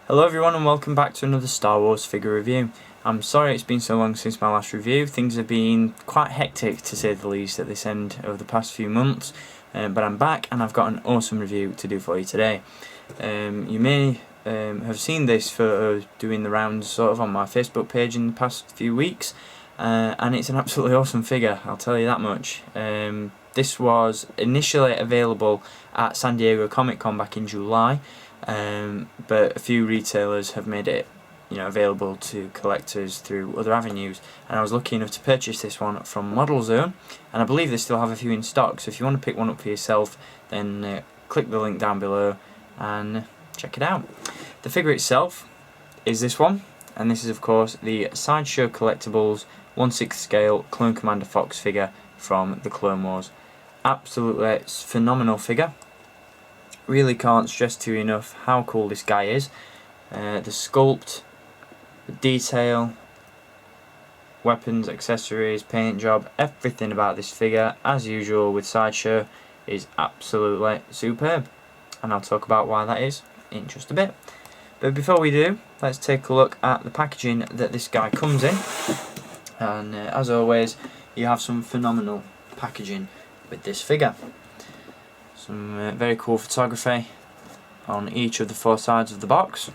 Hello everyone and welcome back to another Star Wars figure review. I'm sorry it's been so long since my last review. Things have been quite hectic to say the least at this end over the past few months, but I'm back and I've got an awesome review to do for you today. You may have seen this photo doing the rounds sort of on my Facebook page in the past few weeks, and it's an absolutely awesome figure, I'll tell you that much. This was initially available at San Diego Comic Con back in July, but a few retailers have made it available to collectors through other avenues, and I was lucky enough to purchase this one from Model Zone, and I believe they still have a few in stock, so if you want to pick one up for yourself, then click the link down below and check it out. The figure itself is this one, and this is of course the Sideshow Collectibles 1/6 scale Clone Commander Fox figure from the Clone Wars. Absolutely phenomenal figure. Really can't stress to you enough how cool this guy is. The sculpt, the detail, weapons, accessories, paint job, everything about this figure, as usual with Sideshow, is absolutely superb. And I'll talk about why that is in just a bit. But before we do, let's take a look at the packaging that this guy comes in. And as always, you have some phenomenal packaging with this figure. Some very cool photography on each of the four sides of the box,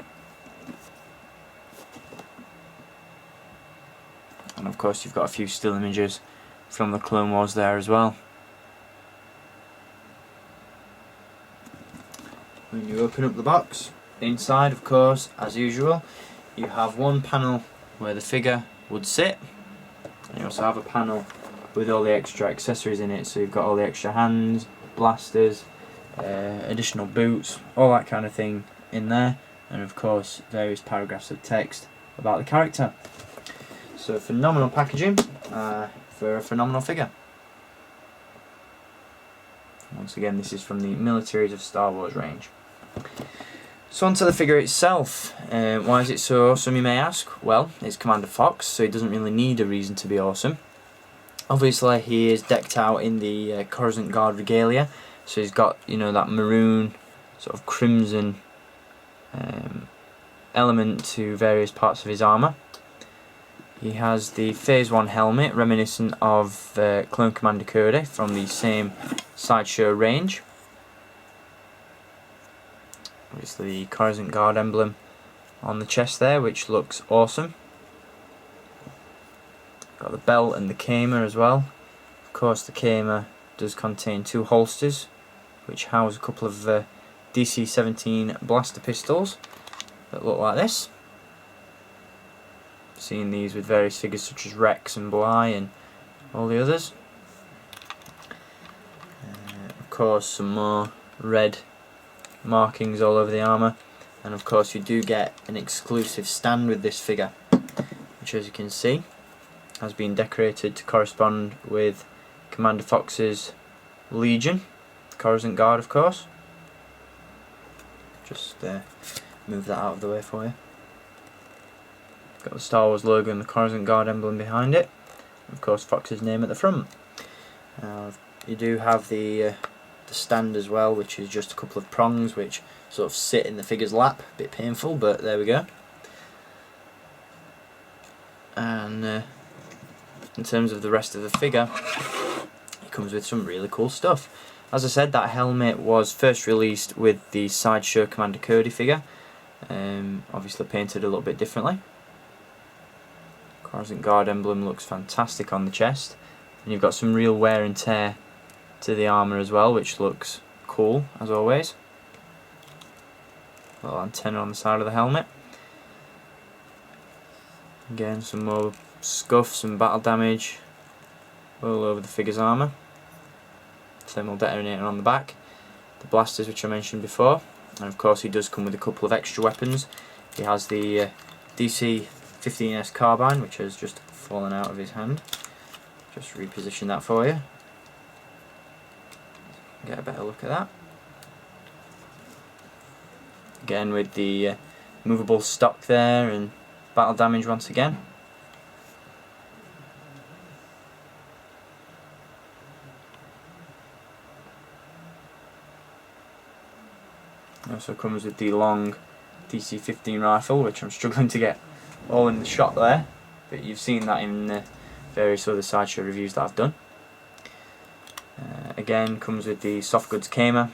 and of course you've got a few still images from the Clone Wars there as well. When you open up the box, inside of course, as usual, you have one panel where the figure would sit, and you also have a panel with all the extra accessories in it, so you've got all the extra hands, blasters, additional boots, all that kind of thing in there, and of course various paragraphs of text about the character. So phenomenal packaging for a phenomenal figure. Once again, this is from the Militaries of Star Wars range. So onto the figure itself. Why is it so awesome, you may ask? Well, it's Commander Fox, so he doesn't really need a reason to be awesome. Obviously he is decked out in the Coruscant Guard regalia, so he's got that maroon sort of crimson element to various parts of his armour. He has the Phase 1 helmet reminiscent of Clone Commander Cody from the same Sideshow range. Obviously the Coruscant Guard emblem on the chest there, which looks awesome. Got the belt and the Kamer as well. Of course the Kamer does contain two holsters which house a couple of DC-17 blaster pistols that look like this. Seen these with various figures such as Rex and Bly and all the others. Of course some more red markings all over the armour, and of course you do get an exclusive stand with this figure, which as you can see has been decorated to correspond with Commander Fox's Legion, Coruscant Guard of course. Just move that out of the way for you. Got the Star Wars logo and the Coruscant Guard emblem behind it, and of course Fox's name at the front. You do have the stand as well, which is just a couple of prongs which sort of sit in the figure's lap. A bit painful, but there we go. And in terms of the rest of the figure, it comes with some really cool stuff. As I said, that helmet was first released with the Sideshow Commander Cody figure, obviously painted a little bit differently. Coruscant Guard emblem looks fantastic on the chest, and you've got some real wear and tear to the armour as well, which looks cool as always. Little antenna on the side of the helmet. Again, some more scuffs and battle damage all over the figure's armour. Thermal detonator on the back. The blasters which I mentioned before, and of course he does come with a couple of extra weapons. He has the DC-15S carbine, which has just fallen out of his hand. Just reposition that for you. Get a better look at that. Again with the movable stock there and battle damage once again. It also comes with the long DC-15 rifle, which I'm struggling to get all in the shot there, but you've seen that in various other Sideshow reviews that I've done. Again, comes with the soft goods Kamer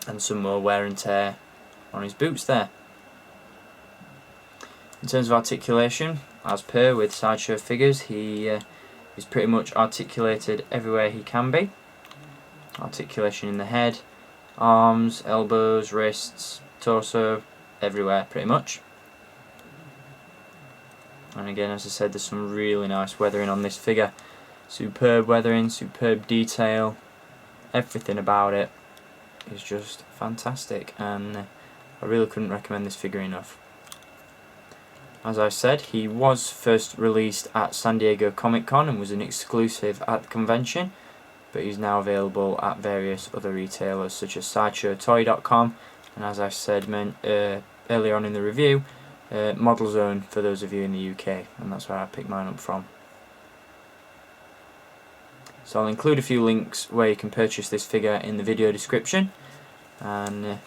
and some more wear and tear on his boots there. In terms of articulation, as per with Sideshow figures, he is pretty much articulated everywhere he can be. Articulation in the head, arms, elbows, wrists, torso, everywhere pretty much. And again, as I said, there's some really nice weathering on this figure. Superb weathering, superb detail, everything about it is just fantastic, and I really couldn't recommend this figure enough. As I said, he was first released at San Diego Comic Con and was an exclusive at the convention, but he's now available at various other retailers such as SideshowToy.com, and as I said earlier on in the review, Model Zone for those of you in the UK, and that's where I picked mine up from. So I'll include a few links where you can purchase this figure in the video description, and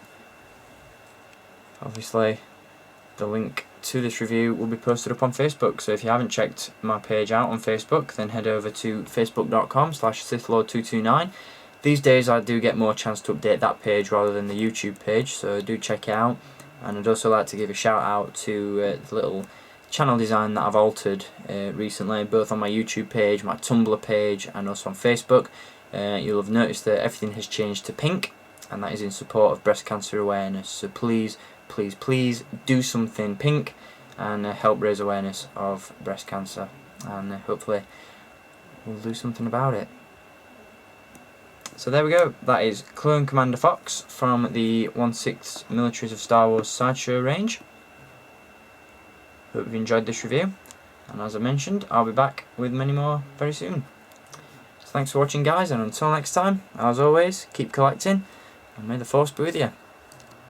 obviously the link to this review will be posted up on Facebook, so if you haven't checked my page out on Facebook, then head over to facebook.com/SithLord229. These days I do get more chance to update that page rather than the YouTube page, so do check it out. And I'd also like to give a shout out to the little channel design that I've altered recently, both on my YouTube page, my Tumblr page, and also on Facebook. You'll have noticed that everything has changed to pink, and that is in support of breast cancer awareness. So please, please, please do something pink and help raise awareness of breast cancer, and hopefully we'll do something about it. So there we go, that is Clone Commander Fox from the 1/6 Militaries of Star Wars Sideshow range. Hope you've enjoyed this review, and as I mentioned, I'll be back with many more very soon. So thanks for watching, guys, and until next time, as always, keep collecting, and may the Force be with you.